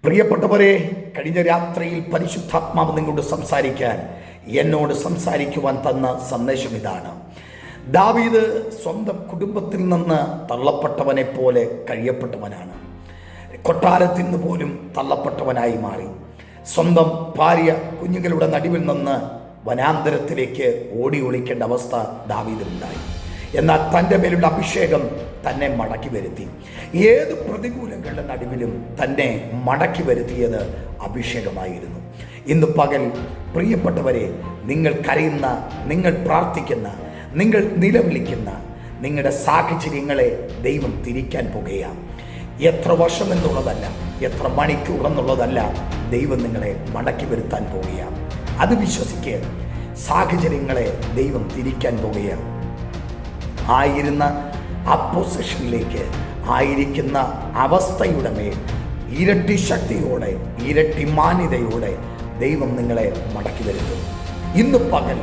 പ്രിയപ്പെട്ടവരെ, കഴിഞ്ഞ രാത്രിയിൽ പരിശുദ്ധാത്മാവ് നിങ്ങളോട് എന്നോട് സംസാരിക്കുവാൻ തന്ന സന്ദേശം ഇതാണ്. ദാവീദ് സ്വന്തം കുടുംബത്തിൽ നിന്ന് തള്ളപ്പെട്ടവനെ പോലെ കഴിയപ്പെട്ടവനാണ്. കൊട്ടാരത്തിൽ നിന്ന് പോലും തള്ളപ്പെട്ടവനായി മാറി. സ്വന്തം ഭാര്യ കുഞ്ഞുങ്ങളുടെ നടുവിൽ നിന്ന് വനാന്തരത്തിലേക്ക് ഓടി ഒളിക്കേണ്ട അവസ്ഥ ദാവീദിനുണ്ടായി. എന്നാൽ തൻ്റെ മേലുള്ള അഭിഷേകം തന്നെ മടക്കി വരുത്തി. ഏത് പ്രതികൂലങ്ങളുടെ നടുവിലും തന്നെ മടക്കി വരുത്തിയത് അഭിഷേകമായിരുന്നു. ഇന്ന് പകൽ പ്രിയപ്പെട്ടവരെ, നിങ്ങൾ കരയുന്ന, നിങ്ങൾ പ്രാർത്ഥിക്കുന്ന, നിങ്ങൾ നിലവിളിക്കുന്ന നിങ്ങളുടെ സാഹചര്യങ്ങളെ ദൈവം തിരിക്കാൻ പോകുകയാണ്. എത്ര വർഷമെന്നുള്ളതല്ല, എത്ര മണിക്കൂർ എന്നുള്ളതല്ല, ദൈവം നിങ്ങളെ മടക്കി വരുത്താൻ പോകുകയാണ്. അത് വിശ്വസിക്കുക. സാഹചര്യങ്ങളെ ദൈവം തിരിക്കാൻ പോകുകയാണ്. ആയിരുന്ന ആ പൊസിഷനിലേക്ക്, ആയിരിക്കുന്ന അവസ്ഥയുടെ മേൽ ഇരട്ടി ശക്തിയോടെ, ഇരട്ടി മാന്യതയോടെ ദൈവം നിങ്ങളെ മടക്കി വരുത്തും. ഇന്ന് പകൽ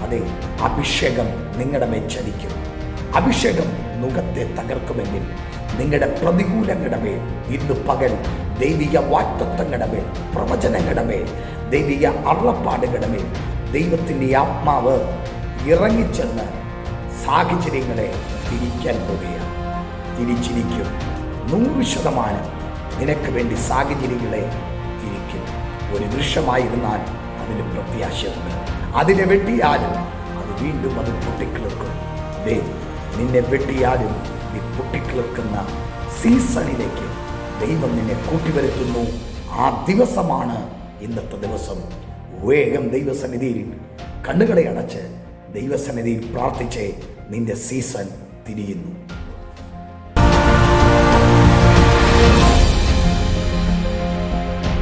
അതെ, അഭിഷേകം നിങ്ങളുടെ മേൽ ചലിക്കും. അഭിഷേകം മുഖത്തെ തകർക്കുമെങ്കിൽ നിങ്ങളുടെ പ്രതികൂലങ്ങളുടെ മേൽ ഇന്ന് പകൽ ദൈവിക വാഗ്ദത്തങ്ങളുടെ മേൽ, പ്രവചനങ്ങളുടെ മേൽ, ദൈവിക അരുളപ്പാടുകളുടെ മേൽ ദൈവത്തിൻ്റെ ആത്മാവ് ഇറങ്ങിച്ചെന്ന് സാഹചര്യങ്ങളെ തിരിക്കാൻ പോകുകയാണ്. തിരിച്ചിരിക്കും. 100% നിനക്ക് വേണ്ടി സാഹചര്യങ്ങളെ തിരിക്കും. ഒരു വൃക്ഷമായിരുന്നാൽ അതിന് പ്രത്യാശയുണ്ട്. അതിനെ വെട്ടിയാലും അത് വീണ്ടും അത് പൊട്ടിക്കിളിർക്കും. നിന്നെ വെട്ടിയാലും നീ പൊട്ടിക്കിളിർക്കുന്ന സീസണിലേക്ക് ദൈവം നിന്നെ കൂട്ടിവരുത്തുന്നു. ആ ദിവസമാണ് ഇന്നത്തെ ദിവസം. വേഗം ദൈവസന്നിധിയിൽ കണ്ണുകളെ അടച്ച് ദൈവസന്നിധിയിൽ പ്രാർത്ഥിച്ച് നിന്റെ സീസൺ തിരിയുന്നു.